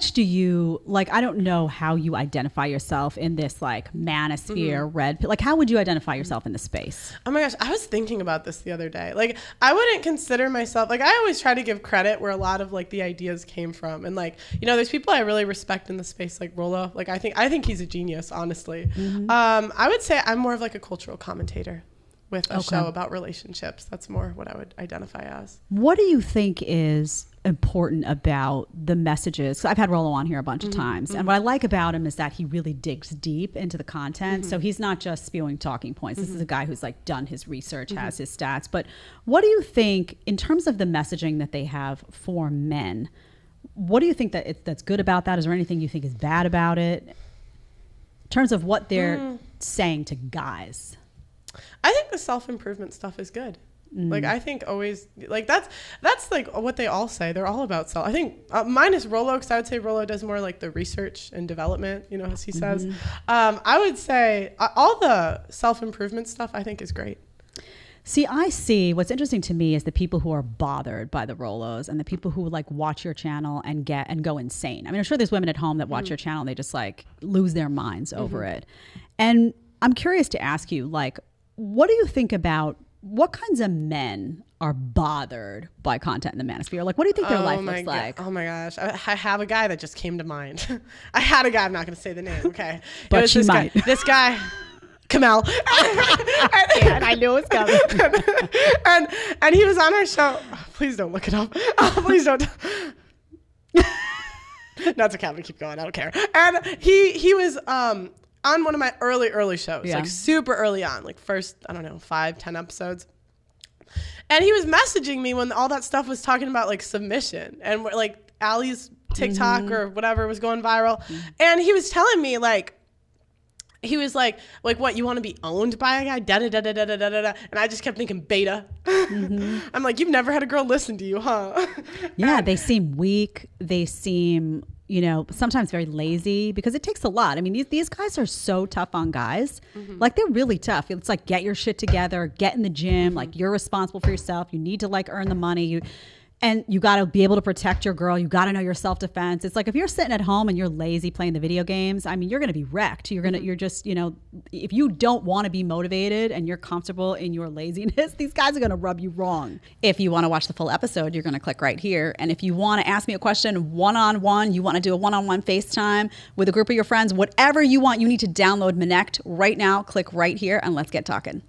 much do you, like, I don't know how you identify yourself in this like manosphere, red, like how would you identify yourself in this space? Oh my gosh, I was thinking about this the other day. Like, I wouldn't consider myself, like, I always try to give credit where a lot of like the ideas came from. And like, you know, there's people I really respect in the space, like Rollo. Like, I think he's a genius, honestly. I would say I'm more of like a cultural commentator with a show about relationships. That's more what I would identify as. What do you think is important about the messages? So I've had Rollo on here a bunch of times, and what I like about him is that he really digs deep into the content. So he's not just spewing talking points. This is a guy who's like done his research, has his stats. But what do you think in terms of the messaging that they have for men? What do you think that's good about that? Is there anything you think is bad about it in terms of what they're saying to guys? I think the self-improvement stuff is good. Like, I think always, like, that's like what they all say. They're all about self. I think minus Rollo, because I would say Rollo does more like the research and development, you know, as he says. I would say all the self-improvement stuff I think is great. See, I see what's interesting to me is the people who are bothered by the Rollos and the people who like watch your channel and go insane. I mean, I'm sure there's women at home that watch your channel and they just like lose their minds over it. And I'm curious to ask you, like, what do you think about what kinds of men are bothered by content in the manosphere? Like, what do you think their life looks like? Oh my gosh. I have a guy that just came to mind. I had a guy, I'm not going to say the name, okay? But she might. This guy, Kamel. And I knew it was coming. and he was on our show. Oh, please don't look it up. Oh, please don't. That's okay. I'm going to keep going. I don't care. And he was on one of my early shows, like super early on, like first, I don't know, 5-10 episodes. And he was messaging me when all that stuff was talking about like submission and like Allie's TikTok or whatever was going viral. And he was telling me like, he was like what, you want to be owned by a guy? Da-da-da-da-da-da-da-da. And I just kept thinking beta. I'm like, you've never had a girl listen to you, huh? Yeah, they seem weak. They seem, you know, sometimes very lazy because it takes a lot. I mean, these guys are so tough on guys. Like, they're really tough. It's like, get your shit together, get in the gym. Like, you're responsible for yourself. You need to like earn the money. And you got to be able to protect your girl. You got to know your self-defense. It's like if you're sitting at home and you're lazy playing the video games, I mean, you're going to be wrecked. You're just, you know, if you don't want to be motivated and you're comfortable in your laziness, these guys are going to rub you wrong. If you want to watch the full episode, you're going to click right here. And if you want to ask me a question one-on-one, you want to do a one-on-one FaceTime with a group of your friends, whatever you want, you need to download Connect right now. Click right here and let's get talking.